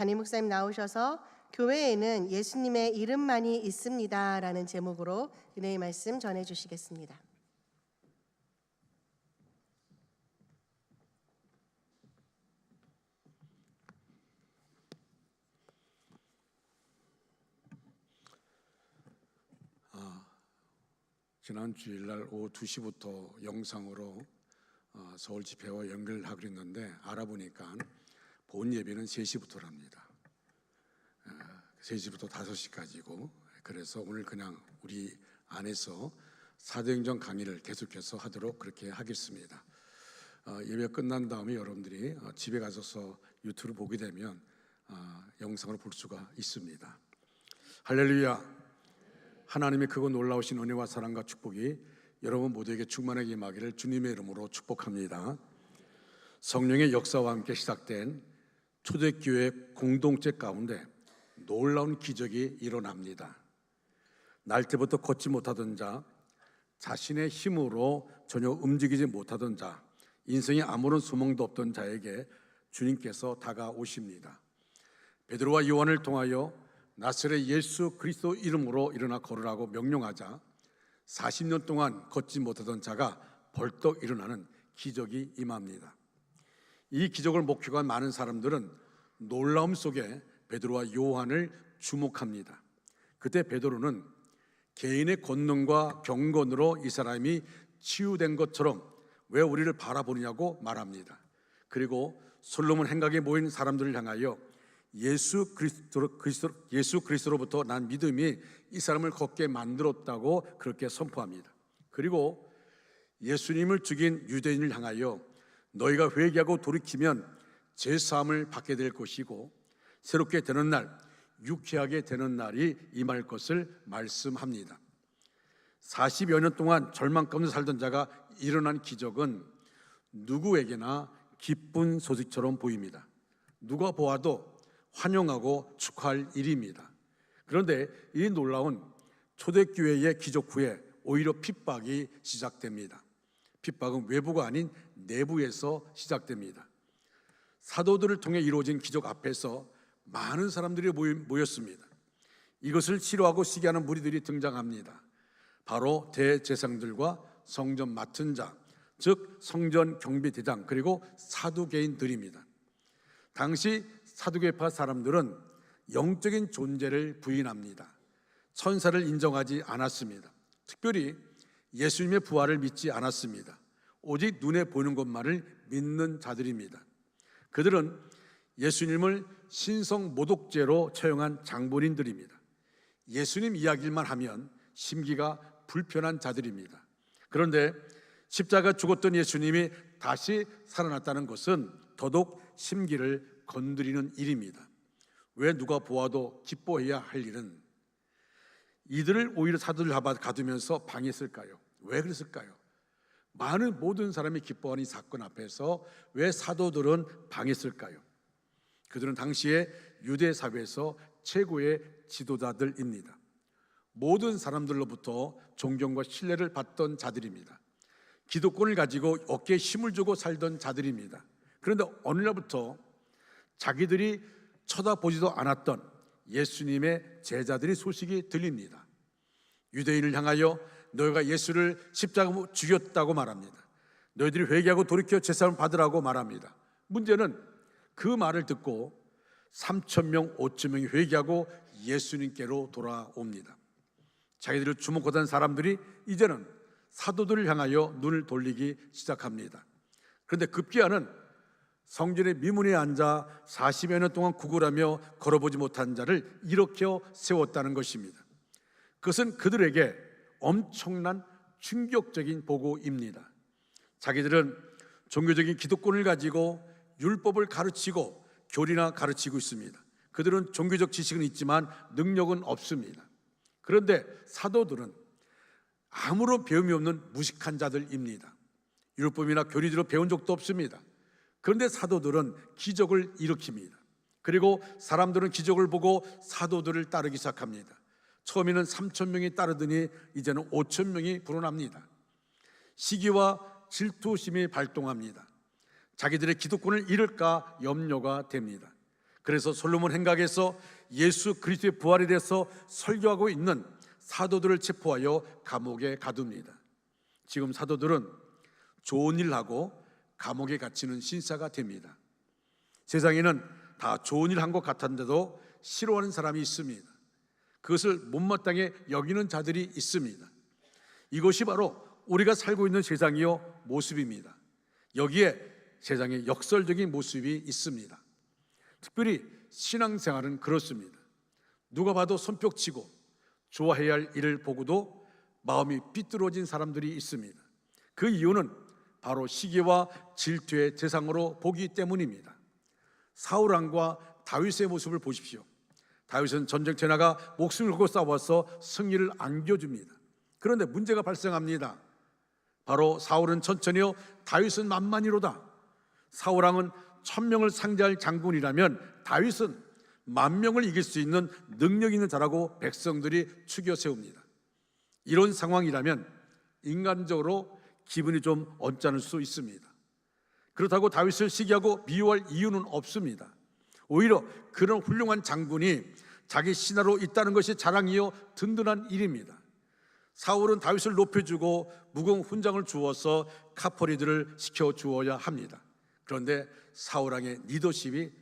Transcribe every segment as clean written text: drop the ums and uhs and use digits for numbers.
담임 목사님 나오셔서 교회에는 예수님의 이름만이 있습니다 라는 제목으로 은혜의 말씀 전해주시겠습니다. 지난 주일날 오후 2시부터 영상으로 서울 집회와 연결하기로 했는데 알아보니까 본 예배는 3시부터랍니다. 3시부터 5시까지고, 그래서 오늘 그냥 우리 안에서 사도행전 강의를 계속해서 하도록 그렇게 하겠습니다. 예배 끝난 다음에 여러분들이 집에 가셔서 유튜브를 보게 되면 영상을 볼 수가 있습니다. 할렐루야. 하나님의 크고 놀라우신 은혜와 사랑과 축복이 여러분 모두에게 충만하게 임하기를 주님의 이름으로 축복합니다. 성령의 역사와 함께 시작된 초대교회 공동체 가운데 놀라운 기적이 일어납니다. 날 때부터 걷지 못하던 자, 자신의 힘으로 전혀 움직이지 못하던 자, 인생에 아무런 소망도 없던 자에게 주님께서 다가오십니다. 베드로와 요한을 통하여 나사렛 예수 그리스도 이름으로 일어나 걸으라고 명령하자 40년 동안 걷지 못하던 자가 벌떡 일어나는 기적이 임합니다. 이 기적을 목격한 많은 사람들은 놀라움 속에 베드로와 요한을 주목합니다. 그때 베드로는 개인의 권능과 경건으로 이 사람이 치유된 것처럼 왜 우리를 바라보느냐고 말합니다. 그리고 솔로몬 행각에 모인 사람들을 향하여 예수 그리스도로부터 난 믿음이 이 사람을 걷게 만들었다고 그렇게 선포합니다. 그리고 예수님을 죽인 유대인을 향하여 너희가 회개하고 돌이키면 제사함을 받게 될 것이고 새롭게 되는 날, 유쾌하게 되는 날이 임할 것을 말씀합니다. 40여 년 동안 절망 가운데 살던 자가 일어난 기적은 누구에게나 기쁜 소식처럼 보입니다. 누가 보아도 환영하고 축하할 일입니다. 그런데 이 놀라운 초대교회의 기적 후에 오히려 핍박이 시작됩니다. 핍박은 외부가 아닌 내부에서 시작됩니다. 사도들을 통해 이루어진 기적 앞에서 많은 사람들이 모였습니다. 이것을 싫어하고 시기하는 무리들이 등장합니다. 바로 대제사장들과 성전 맡은 자, 즉 성전 경비대장, 그리고 사두개인들입니다. 당시 사두개파 사람들은 영적인 존재를 부인합니다. 천사를 인정하지 않았습니다. 특별히 예수님의 부활을 믿지 않았습니다. 오직 눈에 보이는 것만을 믿는 자들입니다. 그들은 예수님을 신성 모독죄로 처형한 장본인들입니다. 예수님 이야기만 하면 심기가 불편한 자들입니다. 그런데 십자가 죽었던 예수님이 다시 살아났다는 것은 더더욱 심기를 건드리는 일입니다. 왜 누가 보아도 기뻐해야 할 일은 이들을 오히려 사도들 가두면서 방해했을까요? 왜 그랬을까요? 많은 모든 사람이 기뻐하는 이 사건 앞에서 왜 사도들은 방해했을까요? 그들은 당시에 유대 사회에서 최고의 지도자들입니다. 모든 사람들로부터 존경과 신뢰를 받던 자들입니다. 기득권을 가지고 어깨에 힘을 주고 살던 자들입니다. 그런데 어느 날부터 자기들이 쳐다보지도 않았던 예수님의 제자들이 소식이 들립니다. 유대인을 향하여 너희가 예수를 십자가로 죽였다고 말합니다. 너희들이 회개하고 돌이켜 제사함을 받으라고 말합니다. 문제는 그 말을 듣고 3,000명, 5,000명이 회개하고 예수님께로 돌아옵니다. 자기들을 주목하던 사람들이 이제는 사도들을 향하여 눈을 돌리기 시작합니다. 그런데 급기야는 성전의 미문에 앉아 40여 년 동안 구걸하며 걸어보지 못한 자를 일으켜 세웠다는 것입니다. 그것은 그들에게 엄청난 충격적인 보고입니다. 자기들은 종교적인 기득권을 가지고 율법을 가르치고 교리나 가르치고 있습니다. 그들은 종교적 지식은 있지만 능력은 없습니다. 그런데 사도들은 아무런 배움이 없는 무식한 자들입니다. 율법이나 교리들을 배운 적도 없습니다. 그런데 사도들은 기적을 일으킵니다. 그리고 사람들은 기적을 보고 사도들을 따르기 시작합니다. 처음에는 3,000명이 따르더니 이제는 5,000명이 불어납니다. 시기와 질투심이 발동합니다. 자기들의 기득권을 잃을까 염려가 됩니다. 그래서 솔로몬 행각에서 예수 그리스도의 부활에 대해서 설교하고 있는 사도들을 체포하여 감옥에 가둡니다. 지금 사도들은 좋은 일을 하고 감옥에 갇히는 신사가 됩니다. 세상에는 다 좋은 일 한 것 같았는데도 싫어하는 사람이 있습니다. 그것을 못마땅해 여기는 자들이 있습니다. 이것이 바로 우리가 살고 있는 세상이요 모습입니다. 여기에 세상의 역설적인 모습이 있습니다. 특별히 신앙생활은 그렇습니다. 누가 봐도 손뼉치고 좋아해야 할 일을 보고도 마음이 삐뚤어진 사람들이 있습니다. 그 이유는 바로 시기와 질투의 대상으로 보기 때문입니다. 사울 왕과 다윗의 모습을 보십시오. 다윗은 전쟁터에 나가 목숨을 걸고 싸워서 승리를 안겨줍니다. 그런데 문제가 발생합니다. 바로 사울은 천천히요, 다윗은 만만히로다. 사울 왕은 1000명을 상대할 장군이라면 다윗은 10,000명을 이길 수 있는 능력 있는 자라고 백성들이 추겨 세웁니다. 이런 상황이라면 인간적으로 기분이 좀 언짢을 수 있습니다. 그렇다고 다윗을 시기하고 미워할 이유는 없습니다. 오히려 그런 훌륭한 장군이 자기 신하로 있다는 것이 자랑이요 든든한 일입니다. 사울은 다윗을 높여주고 무거운 훈장을 주어서 카퍼리들을 시켜주어야 합니다. 그런데 사울 왕의 리더십이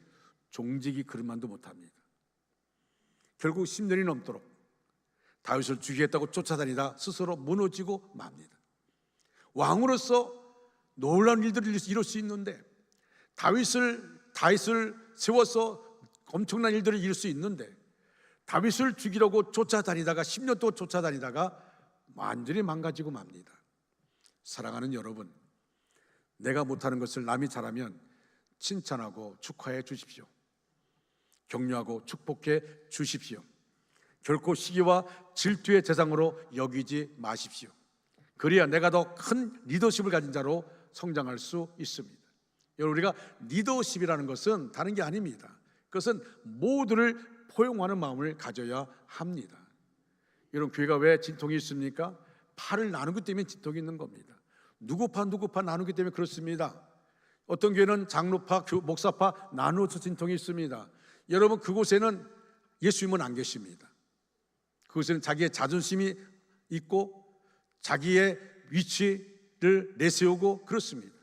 종직이 그릇만도 못합니다. 결국 10년이 넘도록 다윗을 죽이겠다고 쫓아다니다 스스로 무너지고 맙니다. 왕으로서 놀라운 일들을 이룰 수 있는데, 다윗을 세워서 엄청난 일들을 이룰 수 있는데, 다윗을 죽이려고 쫓아다니다가 10년 동안 쫓아다니다가 완전히 망가지고 맙니다. 사랑하는 여러분, 내가 못하는 것을 남이 잘하면 칭찬하고 축하해 주십시오. 격려하고 축복해 주십시오. 결코 시기와 질투의 대상으로 여기지 마십시오. 그래야 내가 더 큰 리더십을 가진 자로 성장할 수 있습니다. 여러분, 우리가 리더십이라는 것은 다른 게 아닙니다. 그것은 모두를 포용하는 마음을 가져야 합니다. 여러분, 교회가 왜 진통이 있습니까? 파를 나누기 때문에 진통이 있는 겁니다. 누구 파 나누기 때문에 그렇습니다. 어떤 교회는 장로파, 목사파 나누어서 진통이 있습니다. 여러분, 그곳에는 예수님은 안 계십니다. 그곳에는 자기의 자존심이 있고 자기의 위치를 내세우고 그렇습니다.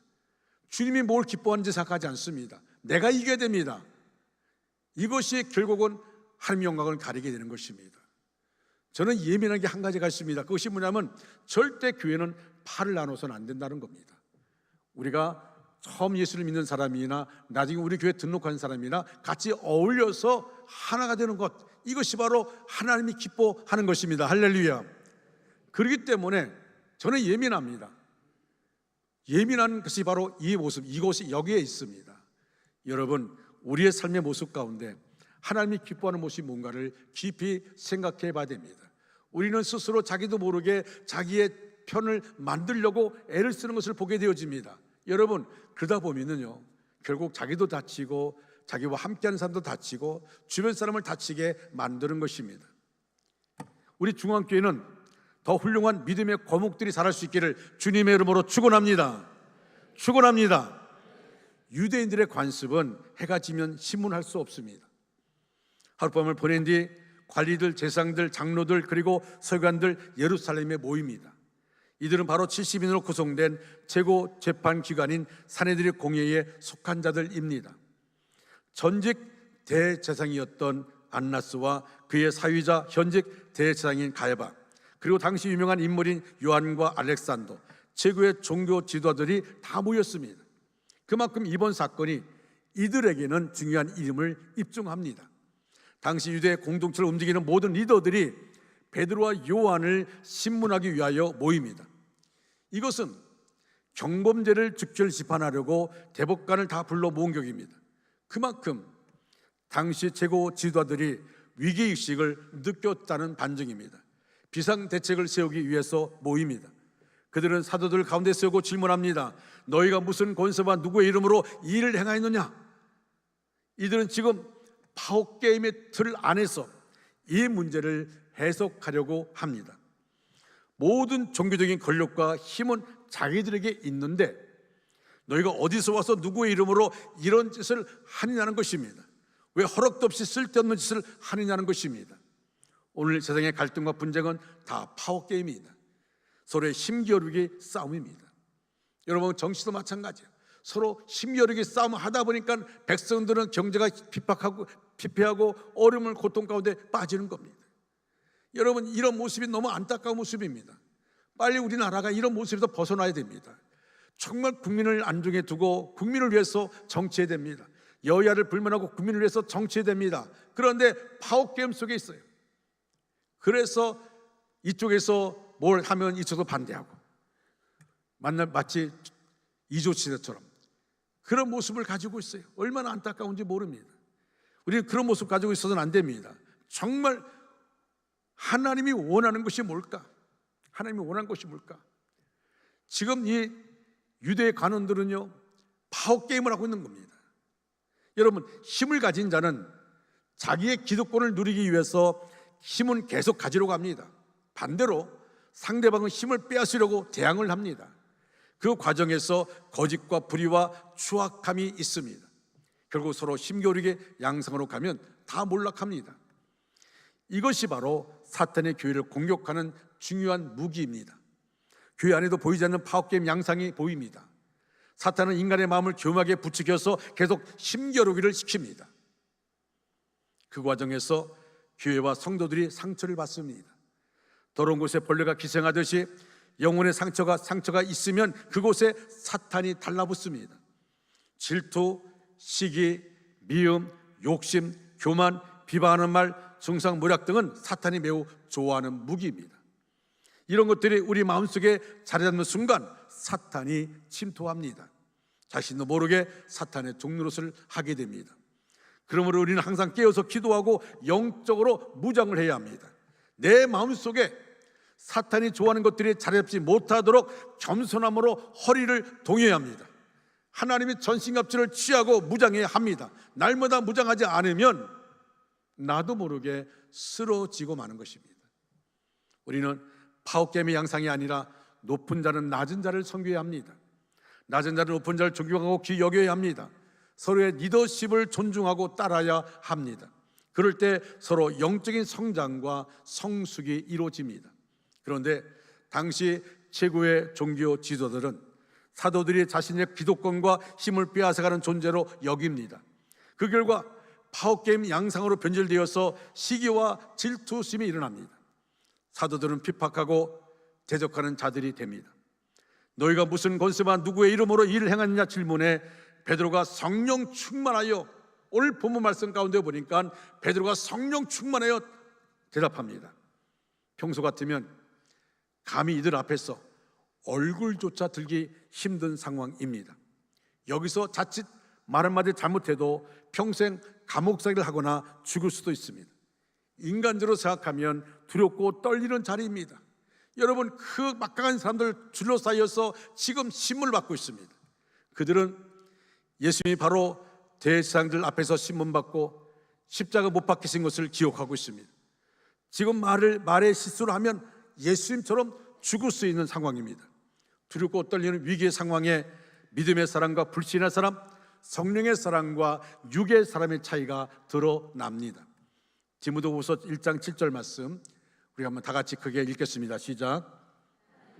주님이 뭘 기뻐하는지 생각하지 않습니다. 내가 이겨야 됩니다. 이것이 결국은 하나님의 영광을 가리게 되는 것입니다. 저는 예민한 게 한 가지가 있습니다. 그것이 뭐냐면 절대 교회는 파를 나눠서는 안 된다는 겁니다. 우리가 처음 예수를 믿는 사람이나 나중에 우리 교회에 등록한 사람이나 같이 어울려서 하나가 되는 것, 이것이 바로 하나님이 기뻐하는 것입니다. 할렐루야. 그렇기 때문에 저는 예민합니다. 예민한 것이 바로 이 모습, 이것이 여기에 있습니다. 여러분, 우리의 삶의 모습 가운데 하나님이 기뻐하는 모습이 뭔가를 깊이 생각해 봐야 됩니다. 우리는 스스로 자기도 모르게 자기의 편을 만들려고 애를 쓰는 것을 보게 되어집니다. 여러분, 그러다 보면은요, 결국 자기도 다치고 자기와 함께하는 사람도 다치고 주변 사람을 다치게 만드는 것입니다. 우리 중앙교회는 더 훌륭한 믿음의 거목들이 자랄 수 있기를 주님의 이름으로 축원합니다. 축원합니다. 유대인들의 관습은 해가 지면 신문할 수 없습니다. 하룻밤을 보낸 뒤 관리들, 제사장들, 장로들 그리고 서기관들 예루살렘에 모입니다. 이들은 바로 70인으로 구성된 최고 재판기관인 사내들의 공회에 속한 자들입니다. 전직 대제사장이었던 안나스와 그의 사위자 현직 대제사장인 가야바, 그리고 당시 유명한 인물인 요한과 알렉산더, 최고의 종교 지도자들이 다 모였습니다. 그만큼 이번 사건이 이들에게는 중요한 이름을 입증합니다. 당시 유대 공동체를 움직이는 모든 리더들이 베드로와 요한을 신문하기 위하여 모입니다. 이것은 경범죄를 즉결 심판하려고 대법관을 다 불러 모은 격입니다. 그만큼 당시 최고 지도자들이 위기의식을 느꼈다는 반증입니다. 비상대책을 세우기 위해서 모입니다. 그들은 사도들 가운데 세우고 질문합니다. 너희가 무슨 권세와 누구의 이름으로 이 일을 행하였느냐? 이들은 지금 파워게임의 틀 안에서 이 문제를 해석하려고 합니다. 모든 종교적인 권력과 힘은 자기들에게 있는데 너희가 어디서 와서 누구의 이름으로 이런 짓을 하느냐는 것입니다. 왜 허락도 없이 쓸데없는 짓을 하느냐는 것입니다. 오늘 세상의 갈등과 분쟁은 다 파워게임입니다. 서로의 힘겨루기 싸움입니다. 여러분, 정치도 마찬가지예요. 서로 힘겨루기 싸움을 하다 보니까 백성들은 경제가 피폐하고 어려움을 고통 가운데 빠지는 겁니다. 여러분, 이런 모습이 너무 안타까운 모습입니다. 빨리 우리나라가 이런 모습에서 벗어나야 됩니다. 정말 국민을 안중에 두고 국민을 위해서 정치해야 됩니다. 여야를 불문하고 국민을 위해서 정치해야 됩니다. 그런데 파워게임 속에 있어요. 그래서 이쪽에서 뭘 하면 이쪽도 반대하고, 마치 이조치대처럼 그런 모습을 가지고 있어요. 얼마나 안타까운지 모릅니다. 우리는 그런 모습 가지고 있어서는 안 됩니다. 정말 하나님이 원하는 것이 뭘까? 하나님이 원하는 것이 뭘까? 지금 이 유대의 관원들은요, 파워게임을 하고 있는 겁니다. 여러분, 힘을 가진 자는 자기의 기득권을 누리기 위해서 힘은 계속 가지려고 합니다. 반대로 상대방의 힘을 빼앗으려고 대항을 합니다. 그 과정에서 거짓과 불의와 추악함이 있습니다. 결국 서로 힘겨루게 양상으로 가면 다 몰락합니다. 이것이 바로 사탄의 교회를 공격하는 중요한 무기입니다. 교회 안에도 보이지 않는 파워게임 양상이 보입니다. 사탄은 인간의 마음을 교묘하게 부추겨서 계속 힘겨루기를 시킵니다. 그 과정에서 교회와 성도들이 상처를 받습니다. 더러운 곳에 벌레가 기생하듯이 영혼의 상처가 있으면 그곳에 사탄이 달라붙습니다. 질투, 시기, 미움, 욕심, 교만, 비방하는 말, 중상모략 등은 사탄이 매우 좋아하는 무기입니다. 이런 것들이 우리 마음속에 자리 잡는 순간 사탄이 침투합니다. 자신도 모르게 사탄의 종노릇을 하게 됩니다. 그러므로 우리는 항상 깨어서 기도하고 영적으로 무장을 해야 합니다. 내 마음속에 사탄이 좋아하는 것들이 자리 잡지 못하도록 겸손함으로 허리를 동여야 합니다. 하나님이 전신갑주를 취하고 무장해야 합니다. 날마다 무장하지 않으면 나도 모르게 쓰러지고 마는 것입니다. 우리는 파워게임의 양상이 아니라 높은 자는 낮은 자를 섬겨야 합니다. 낮은 자는 높은 자를 존경하고 귀히 여겨야 합니다. 서로의 리더십을 존중하고 따라야 합니다. 그럴 때 서로 영적인 성장과 성숙이 이루어집니다. 그런데 당시 최고의 종교 지도자들은 사도들이 자신의 기득권과 힘을 빼앗아가는 존재로 여깁니다. 그 결과 파워게임 양상으로 변질되어서 시기와 질투심이 일어납니다. 사도들은 핍박하고 대적하는 자들이 됩니다. 너희가 무슨 권세와 누구의 이름으로 일을 행하느냐 질문에 베드로가 성령 충만하여, 오늘 본문 말씀 가운데 보니까 베드로가 성령 충만하여 대답합니다. 평소 같으면 감히 이들 앞에서 얼굴조차 들기 힘든 상황입니다. 여기서 자칫 말 한마디 잘못해도 평생 감옥살이를 하거나 죽을 수도 있습니다. 인간적으로 생각하면 두렵고 떨리는 자리입니다. 여러분, 그 막강한 사람들 둘러싸여서 지금 신문을 받고 있습니다. 그들은 예수님이 바로 대제사장들 앞에서 신문받고 십자가 못 박히신 것을 기억하고 있습니다. 지금 말에 실수를 하면 예수님처럼 죽을 수 있는 상황입니다. 두렵고 떨리는 위기의 상황에 믿음의 사람과 불신의 사람, 성령의 사람과 육의 사람의 차이가 드러납니다. 디모데후서 1장 7절 말씀 우리 한번 다 같이 크게 읽겠습니다. 시작.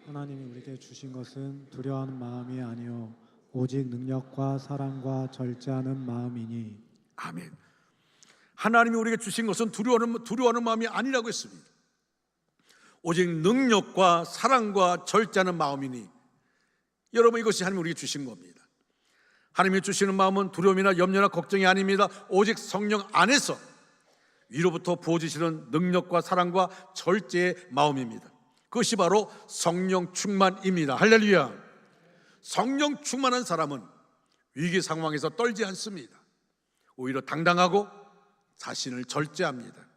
하나님이 우리에게 주신 것은 두려워하는 마음이 아니요 오직 능력과 사랑과 절제하는 마음이니. 아멘. 하나님이 우리에게 주신 것은 두려워하는 마음이 아니라고 했습니다. 오직 능력과 사랑과 절제하는 마음이니. 여러분, 이것이 하나님이 우리에게 주신 겁니다. 하나님이 주시는 마음은 두려움이나 염려나 걱정이 아닙니다. 오직 성령 안에서 위로부터 부어주시는 능력과 사랑과 절제의 마음입니다. 그것이 바로 성령 충만입니다. 할렐루야. 성령 충만한 사람은 위기 상황에서 떨지 않습니다. 오히려 당당하고 자신을 절제합니다.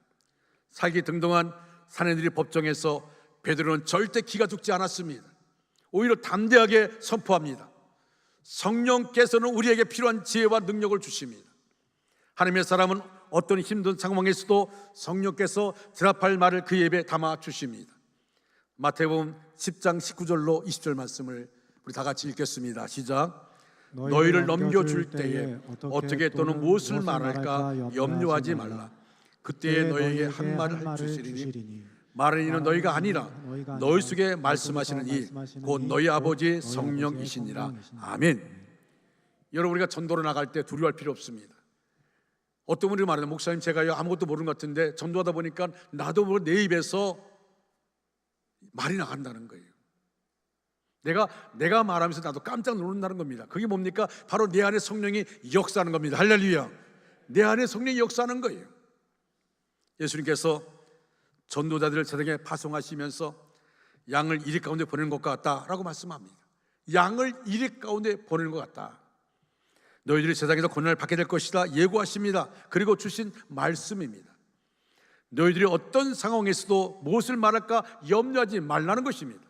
살기 등등한 사내들이 법정에서 베드로는 절대 기가 죽지 않았습니다. 오히려 담대하게 선포합니다. 성령께서는 우리에게 필요한 지혜와 능력을 주십니다. 하나님의 사람은 어떤 힘든 상황에서도 성령께서 대답할 말을 그 입에 담아 주십니다. 마태복음 10장 19절로 20절 말씀을 우리 다 같이 읽겠습니다. 시작. 너희를 넘겨줄 때에 어떻게 또는 무엇을 말할까 염려하지 말라. 그때에 너희에게 한 말을 주시리니 말하는 이는 너희가 아니라 너희 속에 말씀하시는 이 곧 너희 아버지 성령이시니라. 아멘. 여러분, 우리가 전도로 나갈 때 두려워할 필요 없습니다. 어떤 분이 말하는, 목사님 제가요 아무것도 모르는 것 같은데 전도하다 보니까 나도 모르게 내 입에서 말이 나간다는 거예요. 내가 말하면서 나도 깜짝 놀란다는 겁니다. 그게 뭡니까? 바로 내 안에 성령이 역사하는 겁니다. 할렐루야. 내 안에 성령이 역사하는 거예요. 예수님께서 전도자들을 세상에 파송하시면서 양을 이리 가운데 보내는 것 같다라고 말씀합니다. 양을 이리 가운데 보내는 것 같다. 너희들이 세상에서 고난을 받게 될 것이다 예고하십니다. 그리고 주신 말씀입니다. 너희들이 어떤 상황에서도 무엇을 말할까 염려하지 말라는 것입니다.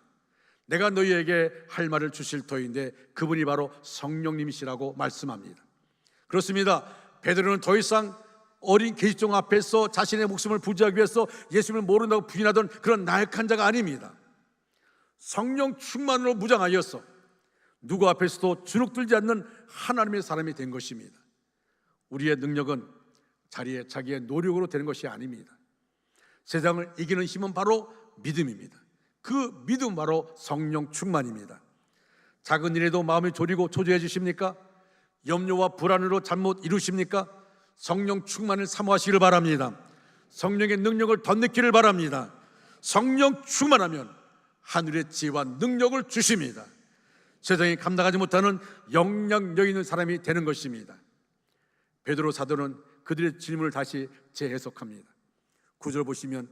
내가 너희에게 할 말을 주실 터인데 그분이 바로 성령님이시라고 말씀합니다. 그렇습니다. 베드로는 더 이상 어린 계집종 앞에서 자신의 목숨을 부지하기 위해서 예수님을 모른다고 부인하던 그런 나약한 자가 아닙니다. 성령 충만으로 무장하여서 누구 앞에서도 주눅들지 않는 하나님의 사람이 된 것입니다. 우리의 능력은 자기의 노력으로 되는 것이 아닙니다. 세상을 이기는 힘은 바로 믿음입니다. 그 믿음 바로 성령 충만입니다. 작은 일에도 마음이 졸이고 초조해 주십니까? 염려와 불안으로 잠 못 이루십니까? 성령 충만을 사모하시기를 바랍니다. 성령의 능력을 덧느끼기를 바랍니다. 성령 충만하면 하늘의 지혜와 능력을 주십니다. 세상이 감당하지 못하는 영향력 있는 사람이 되는 것입니다. 베드로 사도는 그들의 질문을 다시 재해석합니다. 9절 보시면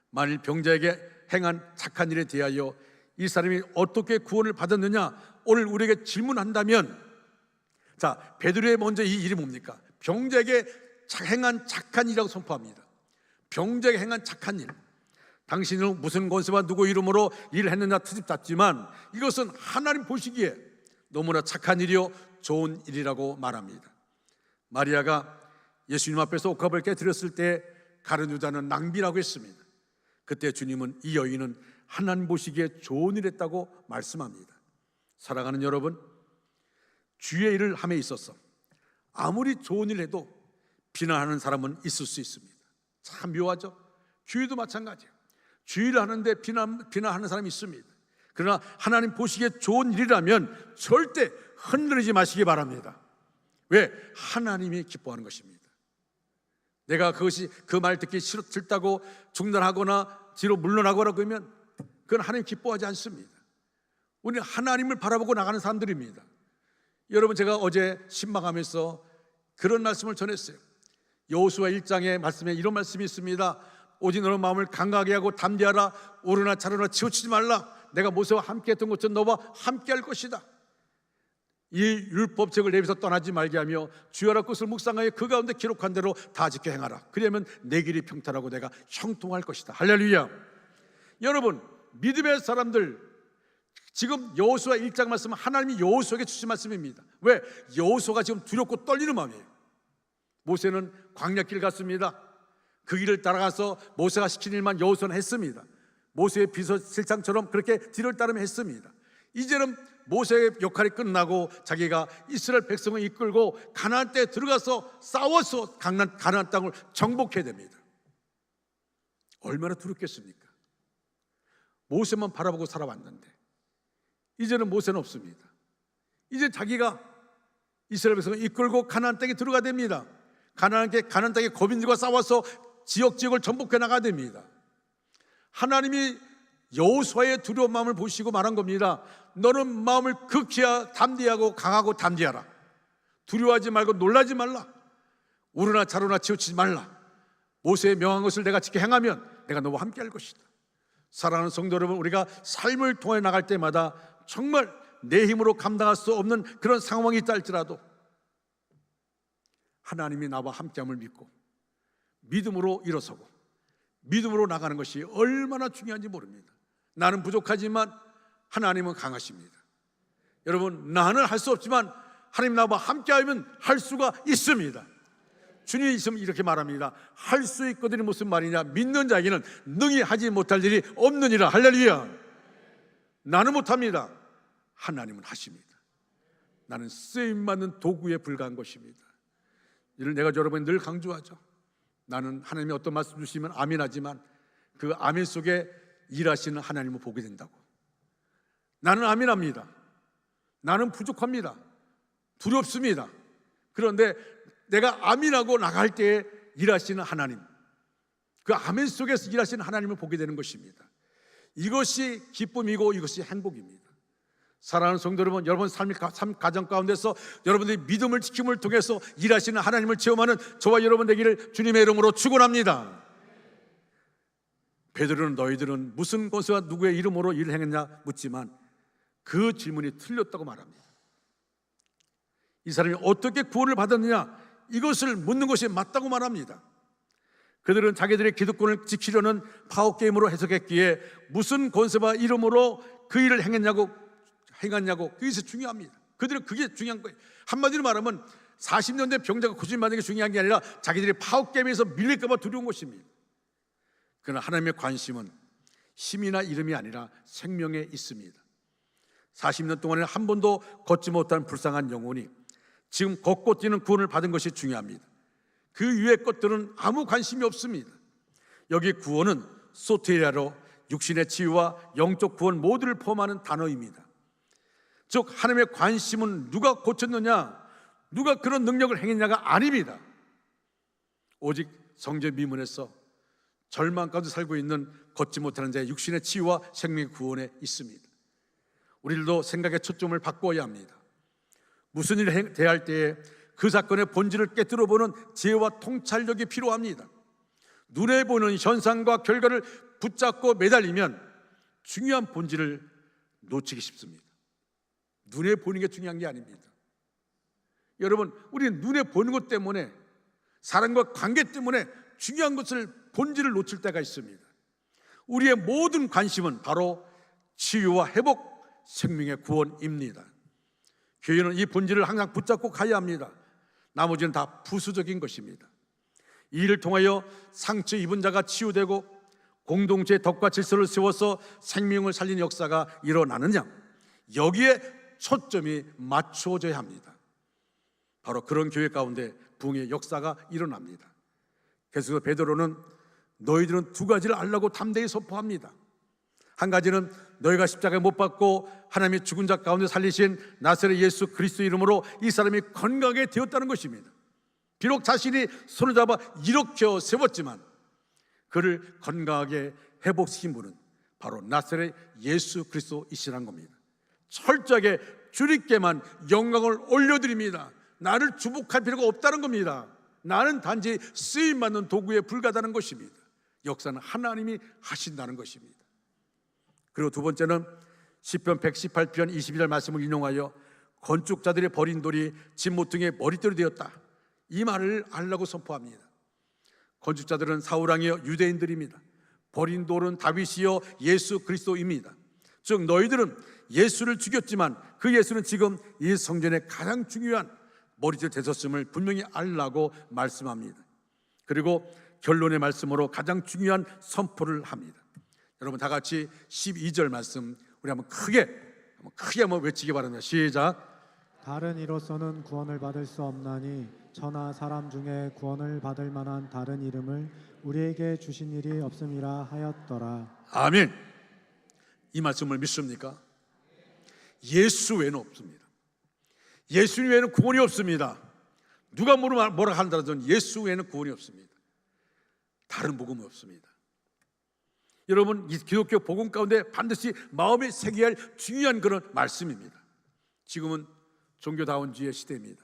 만일 병자에게 행한 착한 일에 대하여 이 사람이 어떻게 구원을 받았느냐 오늘 우리에게 질문한다면, 자, 베드로의 먼저 이 일이 뭡니까? 병자에게 행한 착한 일이라고 선포합니다. 병자에게 행한 착한 일. 당신은 무슨 권세와 누구 이름으로 일을 했느냐 트집잡지만 이것은 하나님 보시기에 너무나 착한 일이요 좋은 일이라고 말합니다. 마리아가 예수님 앞에서 옥합을 깨뜨렸을 때 가룟 유다는 낭비라고 했습니다. 그때 주님은 이 여인은 하나님 보시기에 좋은 일 했다고 말씀합니다. 사랑하는 여러분, 주의 일을 함에 있어서 아무리 좋은 일 해도 비난하는 사람은 있을 수 있습니다. 참 묘하죠? 교회도 마찬가지예요. 주의를 하는데 비난하는 사람이 있습니다. 그러나 하나님 보시기에 좋은 일이라면 절대 흔들리지 마시기 바랍니다. 왜? 하나님이 기뻐하는 것입니다. 내가 그것이 그 말 듣기 싫다고 중단하거나 뒤로 물러나거나 그러면 그건 하나님 기뻐하지 않습니다. 우리는 하나님을 바라보고 나가는 사람들입니다. 여러분, 제가 어제 신방하면서 그런 말씀을 전했어요. 여호수아 1장의 말씀에 이런 말씀이 있습니다. 오직 너는 마음을 강하게 하고 담대하라. 오르나 차르나 치우치지 말라. 내가 모세와 함께 했던 것처럼 너와 함께 할 것이다. 이 율법책을 내 입에서 떠나지 말게 하며 주야라 것을 묵상하여 그 가운데 기록한 대로 다 지켜 행하라. 그러면 내 길이 평탄하고 내가 형통할 것이다. 할렐루야. 여러분, 믿음의 사람들, 지금 여호수아 1장 말씀은 하나님이 여호수아에게 주신 말씀입니다. 왜? 여호수아가 지금 두렵고 떨리는 마음이에요. 모세는 광야길 갔습니다. 그 길을 따라가서 모세가 시킨 일만 여호수아는 했습니다. 모세의 비서실장처럼 그렇게 뒤를 따르며 했습니다. 이제는 모세의 역할이 끝나고 자기가 이스라엘 백성을 이끌고 가나안 땅에 들어가서 싸워서 가나안 땅을 정복해야 됩니다. 얼마나 두렵겠습니까? 모세만 바라보고 살아왔는데 이제는 모세는 없습니다. 이제 자기가 이스라엘 백성을 이끌고 가나안 땅에 들어가야 됩니다. 가나안 땅의 거민들과 싸워서 지역을 정복해 나가야 됩니다. 하나님이 여호수아의 두려운 마음을 보시고 말한 겁니다. 너는 마음을 극히 담대하고 강하고 담대하라. 두려워하지 말고 놀라지 말라. 오르나 차르나 치우치지 말라. 모세의 명한 것을 내가 지켜 행하면 내가 너와 함께 할 것이다. 사랑하는 성도 여러분, 우리가 삶을 통해 나갈 때마다 정말 내 힘으로 감당할 수 없는 그런 상황이 있다 할지라도 하나님이 나와 함께함을 믿고 믿음으로 일어서고 믿음으로 나가는 것이 얼마나 중요한지 모릅니다. 나는 부족하지만 하나님은 강하십니다. 여러분, 나는 할 수 없지만 하나님 나와 함께하면 할 수가 있습니다. 주님이 있으면 이렇게 말합니다. 할 수 있거든이 무슨 말이냐? 믿는 자에게는 능히 하지 못할 일이 없느니라. 할렐루야. 나는 못합니다. 하나님은 하십니다. 나는 쓰임받는 도구에 불과한 것입니다. 이를 내가 여러분이 늘 강조하죠. 나는 하나님이 어떤 말씀 주시면 아멘하지만 그 아멘 속에 일하시는 하나님을 보게 된다고. 나는 아멘합니다. 나는 부족합니다. 두렵습니다. 그런데 내가 아멘하고 나갈 때에 일하시는 하나님, 그 아멘 속에서 일하시는 하나님을 보게 되는 것입니다. 이것이 기쁨이고 이것이 행복입니다. 사랑하는 성도 여러분, 여러분 삶 가정 가운데서 여러분들이 믿음을 지킴을 통해서 일하시는 하나님을 체험하는 저와 여러분 되기를 주님의 이름으로 축원합니다. 베드로는 너희들은 무슨 권세와 누구의 이름으로 일을 행했냐 묻지만 그 질문이 틀렸다고 말합니다. 이 사람이 어떻게 구원을 받았느냐 이것을 묻는 것이 맞다고 말합니다. 그들은 자기들의 기득권을 지키려는 파워게임으로 해석했기에 무슨 권세와 이름으로 그 일을 행했냐고 그것이 중요합니다. 그들은 그게 중요한 거예요. 한마디로 말하면 40년 된 병자가 고침받는 게 중요한 게 아니라 자기들이 파워게임에서 밀릴까 봐 두려운 것입니다. 그러나 하나님의 관심은 힘이나 이름이 아니라 생명에 있습니다. 40년 동안에 한 번도 걷지 못한 불쌍한 영혼이 지금 걷고 뛰는 구원을 받은 것이 중요합니다. 그 위의 것들은 아무 관심이 없습니다. 여기 구원은 소테리아로 육신의 치유와 영적 구원 모두를 포함하는 단어입니다. 즉 하나님의 관심은 누가 고쳤느냐, 누가 그런 능력을 행했냐가 아닙니다. 오직 성전 미문에서 절망 가운데 살고 있는 걷지 못하는 자의 육신의 치유와 생명의 구원에 있습니다. 우리들도 생각의 초점을 바꿔야 합니다. 무슨 일을 대할 때에 그 사건의 본질을 깨뜨려보는 지혜와 통찰력이 필요합니다. 눈에 보는 현상과 결과를 붙잡고 매달리면 중요한 본질을 놓치기 쉽습니다. 눈에 보는 게 중요한 게 아닙니다. 여러분, 우리는 눈에 보는 것 때문에, 사람과 관계 때문에 중요한 것을, 본질을 놓칠 때가 있습니다. 우리의 모든 관심은 바로 치유와 회복, 생명의 구원입니다. 교회는 이 본질을 항상 붙잡고 가야 합니다. 나머지는 다 부수적인 것입니다. 이 일을 통하여 상처 입은 자가 치유되고 공동체의 덕과 질서를 세워서 생명을 살리는 역사가 일어나느냐, 여기에 초점이 맞춰져야 합니다. 바로 그런 교회 가운데 부흥의 역사가 일어납니다. 그래서 베드로는 너희들은 두 가지를 알라고 담대히 선포합니다. 한 가지는 너희가 십자가에 못 박고 하나님이 죽은 자 가운데 살리신 나사렛 예수 그리스도 이름으로 이 사람이 건강하게 되었다는 것입니다. 비록 자신이 손을 잡아 일으켜 세웠지만 그를 건강하게 회복시킨 분은 바로 나사렛 예수 그리스도이시라는 겁니다. 철저하게 주님께만 영광을 올려드립니다. 나를 주복할 필요가 없다는 겁니다. 나는 단지 쓰임받는 도구에 불과하다는 것입니다. 역사는 하나님이 하신다는 것입니다. 그리고 두 번째는 시편 118편 22절 말씀을 인용하여 건축자들의 버린 돌이 집 모퉁이의 머릿돌이 되었다, 이 말을 알라고 선포합니다. 건축자들은 사울왕이여 유대인들입니다. 버린 돌은 다윗이여 예수 그리스도입니다. 즉 너희들은 예수를 죽였지만 그 예수는 지금 이 성전의 가장 중요한 머리털 되셨음을 분명히 알라고 말씀합니다. 그리고 결론의 말씀으로 가장 중요한 선포를 합니다. 여러분 다 같이 12절 말씀 우리 한번 크게 한번 외치기 바랍니다. 시작. 다른 이로서는 구원을 받을 수 없나니 천하 사람 중에 구원을 받을 만한 다른 이름을 우리에게 주신 일이 없음이라 하였더라. 아멘. 이 말씀을 믿습니까? 예수 외에는 없습니다. 예수 외에는 구원이 없습니다. 누가 뭐라 한다든 예수 외에는 구원이 없습니다. 다른 복음이 없습니다. 여러분, 이 기독교 복음 가운데 반드시 마음에 새겨야 할 중요한 그런 말씀입니다. 지금은 종교다운주의 시대입니다.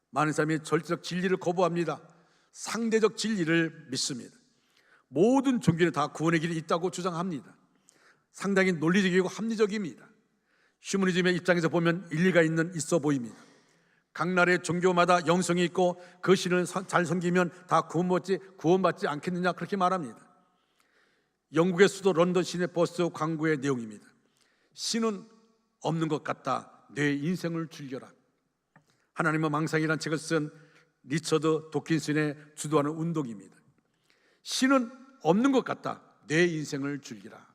많은 사람이 절대적 진리를 거부합니다. 상대적 진리를 믿습니다. 모든 종교는 다 구원의 길이 있다고 주장합니다. 상당히 논리적이고 합리적입니다. 휴머니즘의 입장에서 보면 일리가 있어 보입니다. 각 나라의 종교마다 영성이 있고 그 신을 잘 섬기면 다 구원받지 않겠느냐 그렇게 말합니다. 영국의 수도 런던 시내 버스 광고의 내용입니다. 신은 없는 것 같다. 내 인생을 즐겨라. 하나님의 망상이라는 책을 쓴 리처드 도킨슨의 주도하는 운동입니다. 신은 없는 것 같다. 내 인생을 즐기라.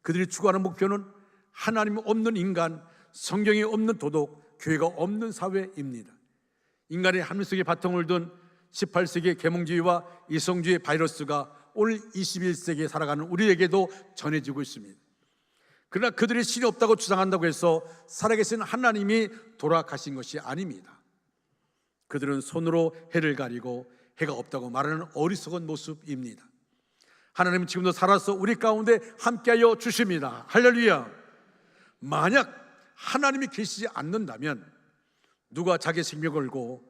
그들이 추구하는 목표는 하나님 없는 인간, 성경이 없는 도덕, 교회가 없는 사회입니다. 인간의 합리성의 바탕을 둔 18세기의 계몽주의와 이성주의 바이러스가 오늘 21세기에 살아가는 우리에게도 전해지고 있습니다. 그러나 그들이 신이 없다고 주장한다고 해서 살아계신 하나님이 돌아가신 것이 아닙니다. 그들은 손으로 해를 가리고 해가 없다고 말하는 어리석은 모습입니다. 하나님은 지금도 살아서 우리 가운데 함께하여 주십니다. 할렐루야. 만약 하나님이 계시지 않는다면 누가 자기 생명 걸고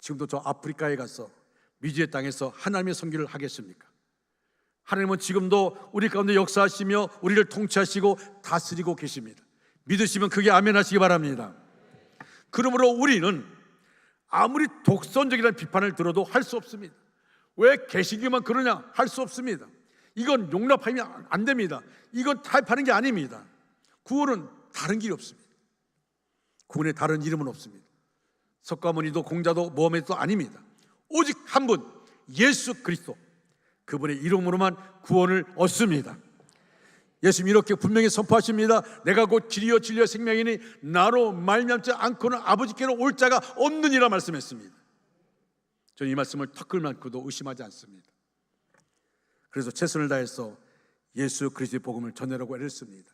지금도 저 아프리카에 가서 미주의 땅에서 하나님의 선교를 하겠습니까? 하나님은 지금도 우리 가운데 역사하시며 우리를 통치하시고 다스리고 계십니다. 믿으시면 그게 아멘 하시기 바랍니다. 그러므로 우리는 아무리 독선적이라는 비판을 들어도 할 수 없습니다. 왜 개신교만 그러냐? 할 수 없습니다. 이건 용납하면 안 됩니다. 이건 타협하는 게 아닙니다. 구원은 다른 길이 없습니다. 구원의 다른 이름은 없습니다. 석가모니도 공자도 모하메드도 아닙니다. 오직 한 분, 예수 그리스도, 그분의 이름으로만 구원을 얻습니다. 예수님 이렇게 분명히 선포하십니다. 내가 곧 길이요 진리요 생명이니 나로 말미암지 않고는 아버지께로 올 자가 없느니라 말씀했습니다. 저는 이 말씀을 턱걸만큼도 의심하지 않습니다. 그래서 최선을 다해서 예수 그리스도의 복음을 전하려고 애를 씁니다.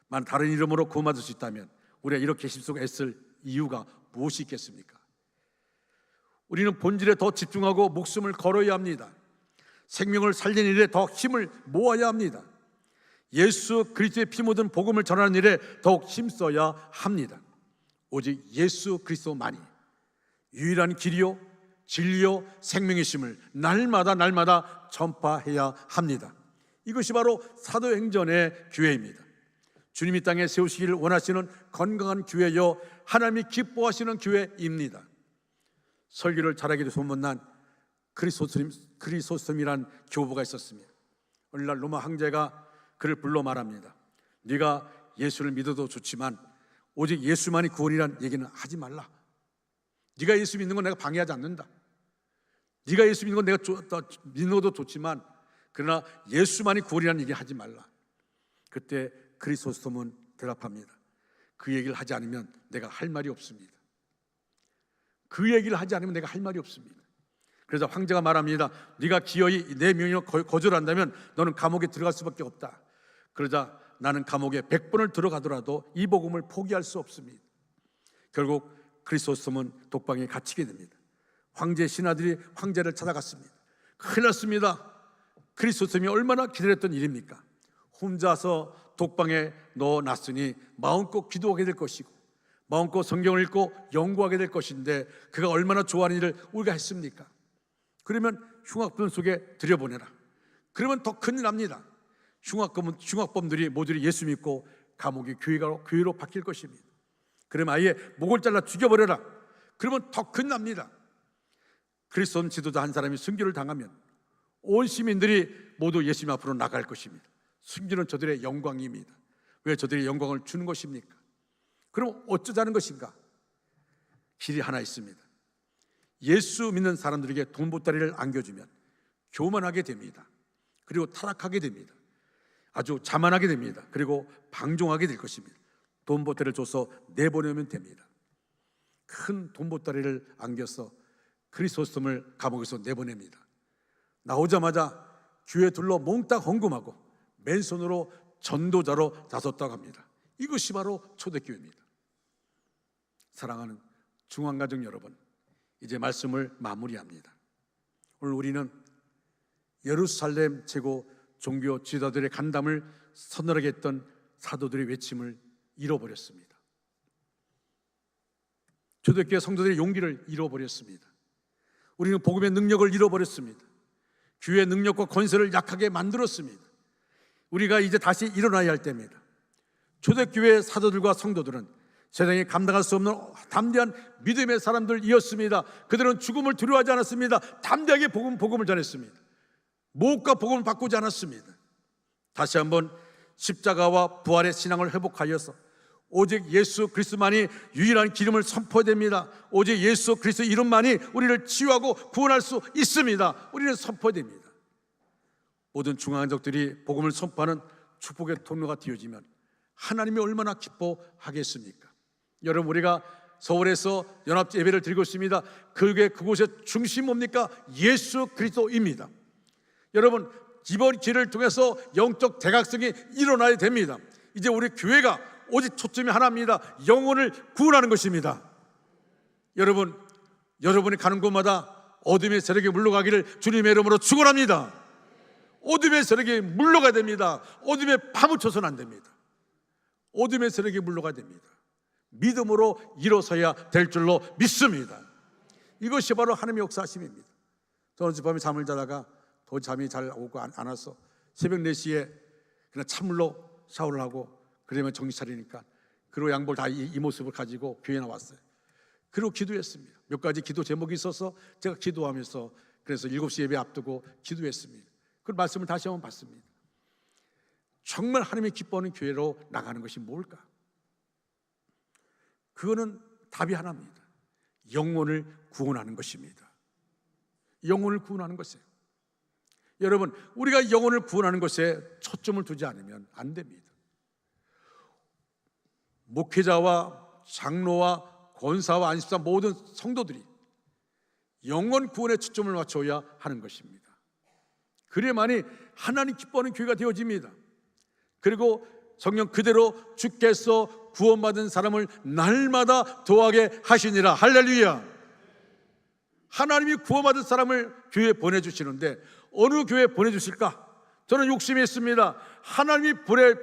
만 다른 이름으로 구원받을 수 있다면 우리가 이렇게 힘쓰고 애쓸 이유가 무엇이 있겠습니까? 우리는 본질에 더 집중하고 목숨을 걸어야 합니다. 생명을 살리는 일에 더 힘을 모아야 합니다. 예수 그리스도의 피 묻은 복음을 전하는 일에 더욱 힘써야 합니다. 오직 예수 그리스도만이 유일한 길이요 진리요 생명이심을 날마다 전파해야 합니다. 이것이 바로 사도행전의 교회입니다. 주님이 땅에 세우시기를 원하시는 건강한 교회여 하나님이 기뻐하시는 교회입니다. 설교를 잘하기도 소문난 크리소스톰이란 교부가 있었습니다. 오늘날 로마 황제가 그를 불러 말합니다. 네가 예수를 믿어도 좋지만 오직 예수만이 구원이란 얘기는 하지 말라. 네가 예수 믿는 건 내가 방해하지 않는다. 네가 예수 믿는 건 내가 믿는 것도 좋지만 그러나 예수만이 구원이라는 얘기 하지 말라. 그때 크리소스톰은 대답합니다. 그 얘기를 하지 않으면 내가 할 말이 없습니다. 그 얘기를 하지 않으면 내가 할 말이 없습니다. 그래서 황제가 말합니다. 네가 기어이 내 명령을 거절한다면 너는 감옥에 들어갈 수밖에 없다. 그러자 나는 감옥에 100번을 들어가더라도 이 복음을 포기할 수 없습니다. 결국 크리소스톰은 독방에 갇히게 됩니다. 황제 신하들이 황제를 찾아갔습니다. 큰일 났습니다. 크리소스톰이 얼마나 기다렸던 일입니까? 혼자서 독방에 넣어놨으니 마음껏 기도하게 될 것이고 마음껏 성경을 읽고 연구하게 될 것인데 그가 얼마나 좋아하는 일을 우리가 했습니까? 그러면 흉악범 속에 들여보내라. 그러면 더 큰일 납니다. 흉악범들이 모두를 예수 믿고 감옥이 교회로 바뀔 것입니다. 그러면 아예 목을 잘라 죽여버려라. 그러면 더 큰일 납니다. 그리스도 지도자 한 사람이 순교를 당하면 온 시민들이 모두 예수님 앞으로 나갈 것입니다. 순교는 저들의 영광입니다. 왜 저들의 영광을 주는 것입니까? 그럼 어쩌자는 것인가? 길이 하나 있습니다. 예수 믿는 사람들에게 돈 보따리를 안겨주면 교만하게 됩니다. 그리고 타락하게 됩니다. 아주 자만하게 됩니다. 그리고 방종하게 될 것입니다. 돈 보따리를 줘서 내보내면 됩니다. 큰 돈 보따리를 안겨서 크리소스톰을 감옥에서 내보냅니다. 나오자마자 교회 둘러 몽땅 헌금하고 맨손으로 전도자로 나섰다고 합니다. 이것이 바로 초대교회입니다. 사랑하는 중앙가족 여러분, 이제 말씀을 마무리합니다. 오늘 우리는 예루살렘 최고 종교 지도자들의 간담을 서늘하게 했던 사도들의 외침을 잃어버렸습니다. 초대교회 성도들의 용기를 잃어버렸습니다. 우리는 복음의 능력을 잃어버렸습니다. 교회의 능력과 권세를 약하게 만들었습니다. 우리가 이제 다시 일어나야 할 때입니다. 초대교회 사도들과 성도들은 세상에 감당할 수 없는 담대한 믿음의 사람들이었습니다. 그들은 죽음을 두려워하지 않았습니다. 담대하게 복음을 전했습니다. 무엇과 복음을 바꾸지 않았습니다. 다시 한번 십자가와 부활의 신앙을 회복하여서 오직 예수 그리스도만이 유일한 기름을 선포해야 됩니다. 오직 예수 그리스도 이름만이 우리를 치유하고 구원할 수 있습니다. 우리는 선포해야 됩니다. 모든 중앙족들이 복음을 선포하는 축복의 통로가 되어지면 하나님이 얼마나 기뻐하겠습니까? 여러분, 우리가 서울에서 연합 예배를 드리고 있습니다. 그곳의 중심 뭡니까? 예수 그리스도입니다. 여러분, 이번 기회를 통해서 영적 대각성이 일어나야 됩니다. 이제 우리 교회가 오직 초점이 하나입니다. 영혼을 구원하는 것입니다. 여러분이 가는 곳마다 어둠의 세력이 물러가기를 주님의 이름으로 축원합니다. 어둠의 세력이 물러가야 됩니다. 어둠에 파묻혀서는 안 됩니다. 어둠의 세력이 물러가야 됩니다. 믿음으로 일어서야 될 줄로 믿습니다. 이것이 바로 하나님의 역사하심입니다. 저는 어젯밤에 잠을 자다가 더 잠이 잘 오고 안 와서 새벽 4시에 그냥 찬물로 샤워를 하고 그러면 정신 차리니까 그리고 양볼 다 이 모습을 가지고 교회에 나왔어요. 그리고 기도했습니다. 몇 가지 기도 제목이 있어서 제가 기도하면서 그래서 7시 예배 앞두고 기도했습니다. 그 말씀을 다시 한번 봤습니다. 정말 하나님이 기뻐하는 교회로 나가는 것이 뭘까? 그거는 답이 하나입니다. 영혼을 구원하는 것입니다. 영혼을 구원하는 것이에요. 여러분, 우리가 영혼을 구원하는 것에 초점을 두지 않으면 안 됩니다. 목회자와 장로와 권사와 안식사 모든 성도들이 영혼 구원에 초점을 맞춰야 하는 것입니다. 그래야만이 하나님 기뻐하는 교회가 되어집니다. 그리고 성령 그대로 주께서 구원받은 사람을 날마다 도하게 하시니라. 할렐루야. 하나님이 구원받은 사람을 교회에 보내주시는데 어느 교회에 보내주실까? 저는 욕심이 있습니다. 하나님이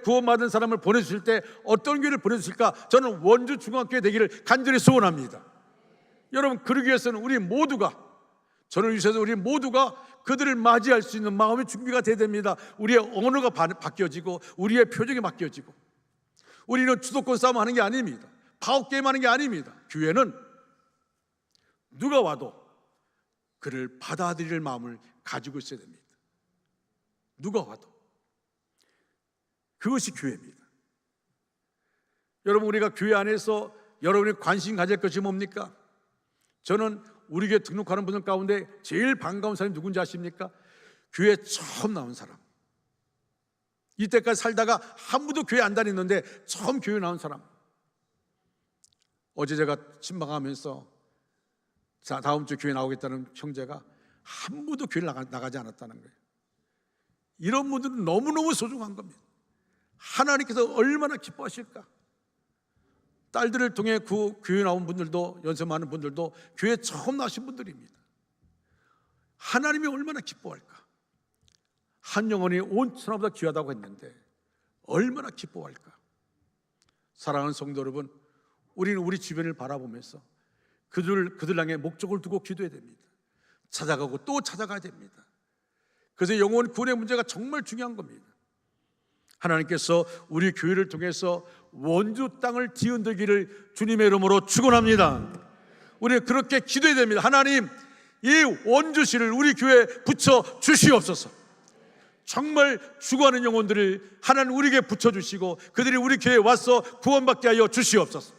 구원받은 사람을 보내주실 때 어떤 교회를 보내주실까? 저는 원주 중앙교회 되기를 간절히 소원합니다. 여러분, 그러기 위해서는 우리 모두가, 저를 위해서 우리 모두가 그들을 맞이할 수 있는 마음의 준비가 돼야 됩니다. 우리의 언어가 바뀌어지고 우리의 표정이 바뀌어지고. 우리는 주도권 싸움 하는 게 아닙니다. 파워게임 하는 게 아닙니다. 교회는 누가 와도 그를 받아들일 마음을 가지고 있어야 됩니다. 누가 와도. 그것이 교회입니다. 여러분, 우리가 교회 안에서 여러분이 관심 가질 것이 뭡니까? 저는 우리 교회 등록하는 분들 가운데 제일 반가운 사람이 누군지 아십니까? 교회에 처음 나온 사람. 이때까지 살다가 한 번도 교회 안 다녔는데 처음 교회 나온 사람. 어제 제가 신방하면서 자, 다음 주 교회 나오겠다는 형제가 한 번도 교회를 나가지 않았다는 거예요. 이런 분들은 너무너무 소중한 겁니다. 하나님께서 얼마나 기뻐하실까? 딸들을 통해 교회 나온 분들도, 연세 많은 분들도 교회 처음 나신 분들입니다. 하나님이 얼마나 기뻐할까? 한 영혼이 온 천하보다 귀하다고 했는데 얼마나 기뻐할까? 사랑하는 성도 여러분, 우리는 우리 주변을 바라보면서 그들 향해 목적을 두고 기도해야 됩니다. 찾아가고 또 찾아가야 됩니다. 그래서 영혼 구원의 문제가 정말 중요한 겁니다. 하나님께서 우리 교회를 통해서 원주 땅을 뒤흔들기를 주님의 이름으로 축원합니다. 우리는 그렇게 기도해야 됩니다. 하나님, 이 원주시를 우리 교회에 붙여 주시옵소서. 정말 죽어가는 영혼들을 하나님 우리에게 붙여주시고 그들이 우리 교회에 와서 구원받게 하여 주시옵소서.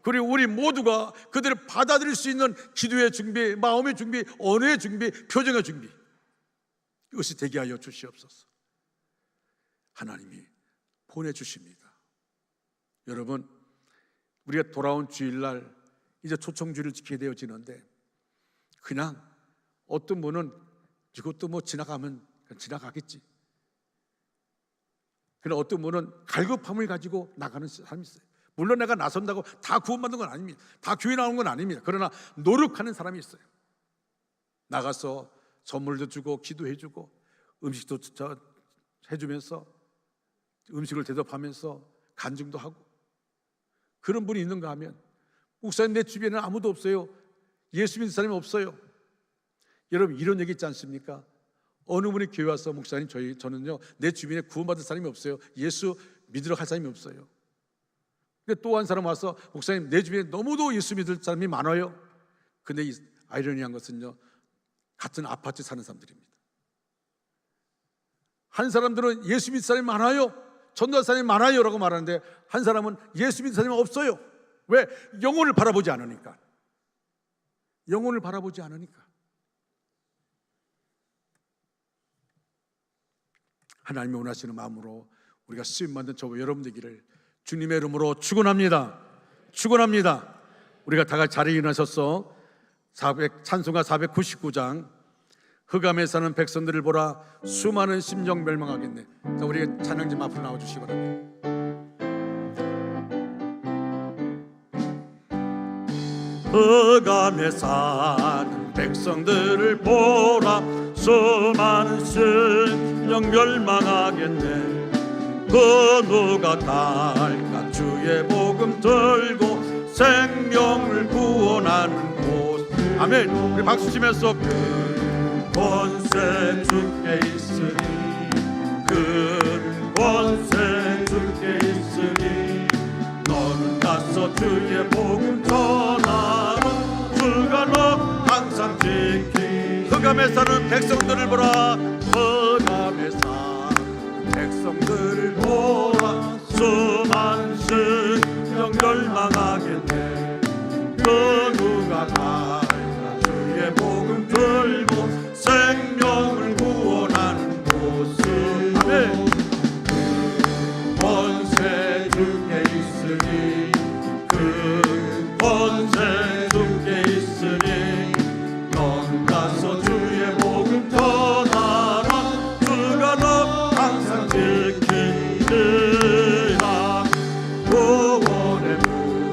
그리고 우리 모두가 그들을 받아들일 수 있는 기도의 준비, 마음의 준비, 언어의 준비, 표정의 준비, 이것이 되게 하여 주시옵소서. 하나님이 보내주십니다. 여러분, 우리가 돌아온 주일날 이제 초청주를 지키게 되어지는데 그냥 어떤 분은 이것도 뭐 지나가면 지나가겠지. 그러나 어떤 분은 갈급함을 가지고 나가는 사람이 있어요. 물론 내가 나선다고 다 구원받는 건 아닙니다. 다 교회 나오는 건 아닙니다. 그러나 노력하는 사람이 있어요. 나가서 선물도 주고 기도해주고 음식도 해주면서 음식을 대접하면서 간증도 하고 그런 분이 있는가 하면 목사님, 내 주변에는 아무도 없어요. 예수 믿는 사람이 없어요. 여러분, 이런 얘기 있지 않습니까? 어느 분이 교회 와서 목사님, 저는요 내 주변에 구원받은 사람이 없어요. 예수 믿으러 갈 사람이 없어요. 근데 또 한 사람 와서 목사님, 내 주변에 너무도 예수 믿을 사람이 많아요. 근데 이 아이러니한 것은요, 같은 아파트 사는 사람들입니다. 한 사람들은 예수 믿을 사람이 많아요, 전도할 사람이 많아요 라고 말하는데 한 사람은 예수 믿을 사람이 없어요. 왜? 영혼을 바라보지 않으니까. 영혼을 바라보지 않으니까. 하나님이 원하시는 마음으로 우리가 쓰임받는 저와 여러분 되기를 주님의 이름으로 축원합니다. 축원합니다. 우리가 다 같이 자리에 일어나셔서 찬송가 499장 흑암에 사는 백성들을 보라 수많은 심령 멸망하겠네. 자, 우리 찬양팀 앞으로 나와주시기 바랍니다. 흑암에 사는 백성들을 보라 수많은 심령 멸망하겠네. 그 누가 갈까 주의 복음 들고 생명을 구원하는 곳. 아멘. 우리 박수 치면서 큰 권세 주께 있으니 큰 권세 주께 있으니 너는 가서 주의 복음 전하라. 주가 너 항상 지키. 흑암에 사는 백성들을 보라 흑암에 사는 백성들을 보라 수많은 심령 멸망하겠네. 그 누가 갈까 주의 복음 들고 생명을 구원하는 곳을. 아멘. 그 권세 주께 있으니 그 권세 주께 있으니 넌 가서 주의 복음 전하라. 주가 너 항상 지키리라. 구원의 문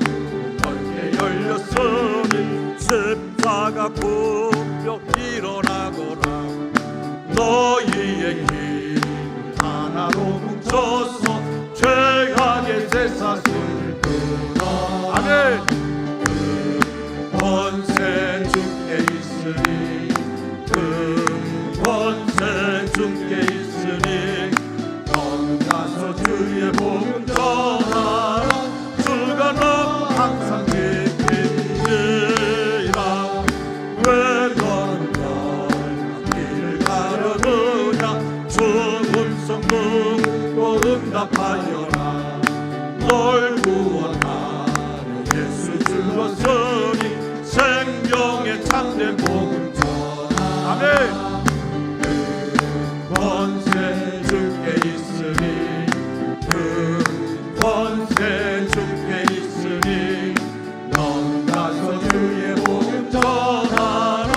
넓게 열렸으니 십자가 공격 일어나거라. 너희의 힘 하나로 뭉쳐서 죄악의 쇠사슬을 끊어. 아멘. 그 권세 주께 있으니 그 권세 주께 있으니 넌 가서 주의 복음 전하라. 주가 너 항상 지키리라. 왜 너는 길을 가려느냐. 죽은 성도 응답하여라. 널 구원하려 예수 죽었으니 생명의 참된 복음 전하. 아멘. 그 권세 주께 있으니 그 권세 주께 있으니 넌 가서 주의 복음 전하라.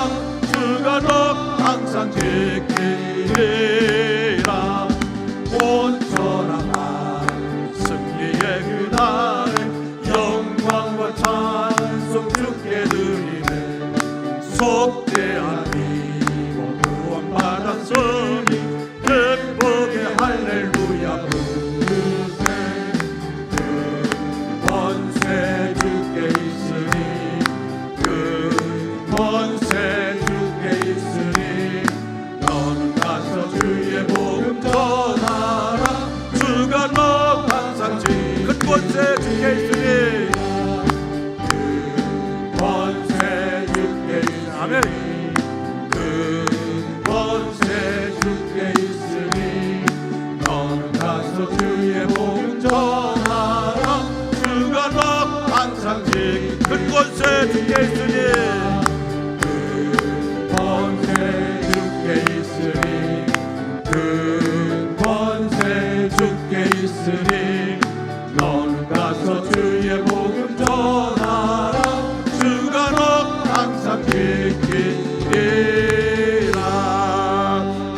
주가 너 항상 지키리라. 온전한 승리의 그날에 영광과 찬송 주께 드리네. 속죄한 이고 구원받았으니 기쁘게 할렐루야 부르세. 그 권세 주께 있으니 그 권세 주께 있으니 너는 가서 주의 복음 전하라. 주가 너 항상 큰 권세 주께 있으니 그 권세 주께 있으니. 아멘. 그 권세 주께 있으니 너는 가서 주의 복음 전하라. 주가 너 항상 큰 권세 주께 있으니 그 권세 주께 있으니 그 권세 주께 있으니 너는 가서 주의 복음 전하라. 주가 너 항상 지키리라.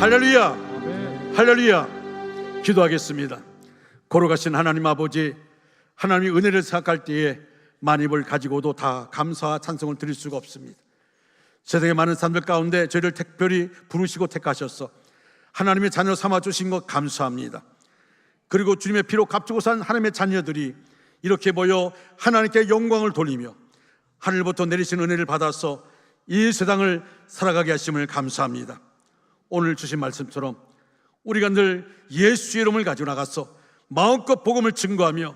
할렐루야. 할렐루야. 기도하겠습니다. 걸어가신 하나님 아버지, 하나님의 은혜를 생각할 때에 만입을 가지고도 다 감사와 찬송을 드릴 수가 없습니다. 세상의 많은 사람들 가운데 저희를 특별히 부르시고 택하셔서 하나님의 자녀 삼아주신 것 감사합니다. 그리고 주님의 피로 값주고 산 하나님의 자녀들이 이렇게 모여 하나님께 영광을 돌리며 하늘부터 내리신 은혜를 받아서 이 세상을 살아가게 하심을 감사합니다. 오늘 주신 말씀처럼 우리가 늘 예수의 이름을 가지고 나가서 마음껏 복음을 증거하며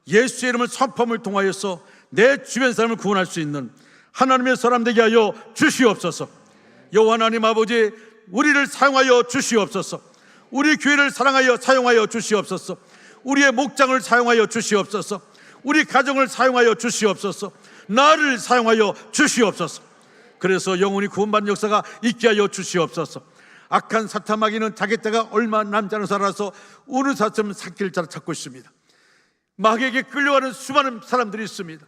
예수의 이름을 선포함을 통하여서 내 주변 사람을 구원할 수 있는 하나님의 사람 되게 하여 주시옵소서. 여호와 하나님 아버지, 우리를 사용하여 주시옵소서. 우리 교회를 사용하여 주시옵소서. 우리의 목장을 사용하여 주시옵소서. 우리 가정을 사용하여 주시옵소서. 나를 사용하여 주시옵소서. 그래서 영원히 구원받는 역사가 있게 하여 주시옵소서. 악한 사탄 마귀는 자기 때가 얼마 남지 않은 살아서 어느 사람 삭길 자를 찾고 있습니다. 마귀에게 끌려가는 수많은 사람들이 있습니다.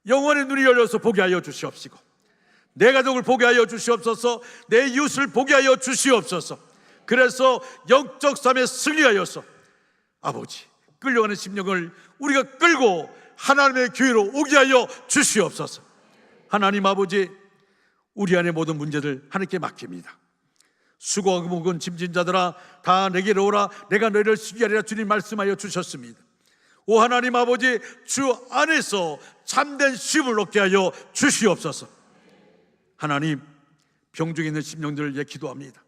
영혼의 눈이 열려서 보게 하여 주시옵시고, 내 가족을 보게 하여 주시옵소서. 내 이웃을 보게 하여 주시옵소서. 그래서 영적 삶에 승리하여서 아버지 끌려가는 심령을 우리가 끌고 하나님의 교회로 오게 하여 주시옵소서. 하나님 아버지, 우리 안의 모든 문제들 하나님께 맡깁니다. 수고하고 무거운 짐진 자들아 다 내게로 오라, 내가 너희를 쉬게 하리라. 주님 말씀하여 주셨습니다. 오 하나님 아버지, 주 안에서 참된 쉼을 얻게 하여 주시옵소서. 하나님, 병중에 있는 심령들을 위해 기도합니다.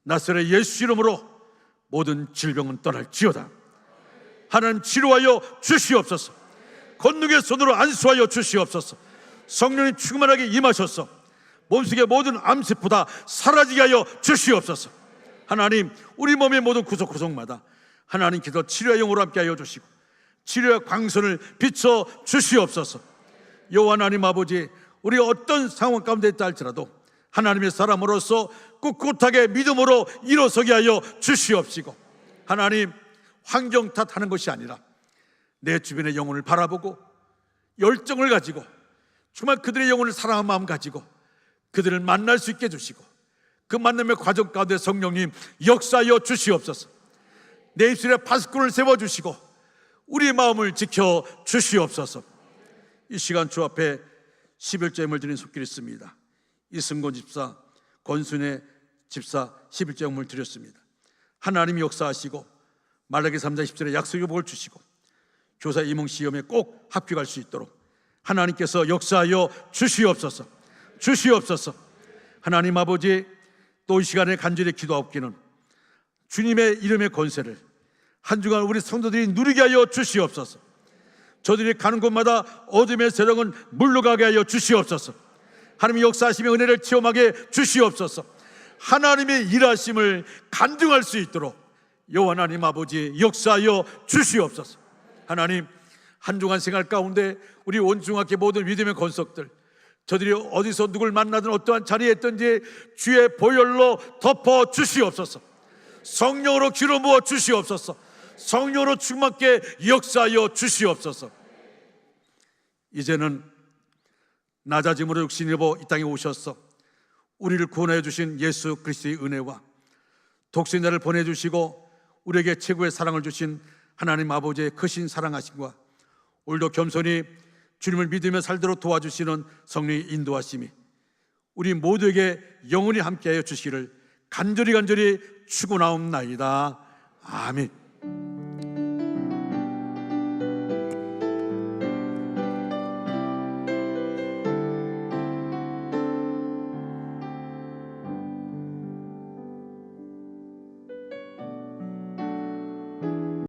나사렛 예수 이름으로 모든 질병은 떠날지어다. 하나님 치료하여 주시옵소서. 권능의 손으로 안수하여 주시옵소서. 성령님 충만하게 임하셔서 몸속의 모든 암세포 다 사라지게 하여 주시옵소서. 하나님, 우리 몸의 모든 구석구석마다 하나님께서 치료의 영으로 함께 하여 주시고 치료의 광선을 비춰 주시옵소서. 여호와 하나님 아버지, 우리 어떤 상황 가운데 있다 할지라도 하나님의 사람으로서 꿋꿋하게 믿음으로 일어서게 하여 주시옵시고, 하나님, 환경 탓하는 것이 아니라 내 주변의 영혼을 바라보고 열정을 가지고 정말 그들의 영혼을 사랑하는 마음 가지고 그들을 만날 수 있게 해주시고, 그 만남의 과정 가운데 성령님 역사하여 주시옵소서. 내 입술에 파수꾼을 세워주시고 우리의 마음을 지켜 주시옵소서. 이 시간 주 앞에 11제물 드린 손길이 있습니다. 이승곤 집사, 권순애 집사 11제물 드렸습니다. 하나님이 역사하시고 말라기 3장 10절에 약속의 복을 주시고 교사 임용 시험에 꼭 합격할 수 있도록 하나님께서 역사하여 주시옵소서. 주시옵소서. 하나님 아버지, 또 이 시간에 간절히 기도하옵기는 주님의 이름의 권세를 한 주간 우리 성도들이 누리게 하여 주시옵소서. 저들이 가는 곳마다 어둠의 세력은 물러가게 하여 주시옵소서. 하나님의 역사하심의 은혜를 체험하게 주시옵소서. 하나님의 일하심을 간증할 수 있도록 여호와 하나님 아버지 역사하여 주시옵소서. 하나님, 한 주간 생활 가운데 우리 온중학교 모든 믿음의 권속들, 저들이 어디서 누굴 만나든 어떠한 자리에 있든지 주의 보혈로 덮어 주시옵소서. 성령으로 기름 부어 주시옵소서. 성령으로 충만케 역사하여 주시옵소서. 이제는 낮아짐으로 육신을 입어 이 땅에 오셔서 우리를 구원해 주신 예수 그리스도의 은혜와 독생자를 보내주시고 우리에게 최고의 사랑을 주신 하나님 아버지의 크신 사랑하심과 오늘도 겸손히 주님을 믿으며 살도록 도와주시는 성령의 인도하심이 우리 모두에게 영원히 함께하여 주시기를 간절히 축원하옵나이다. 아멘.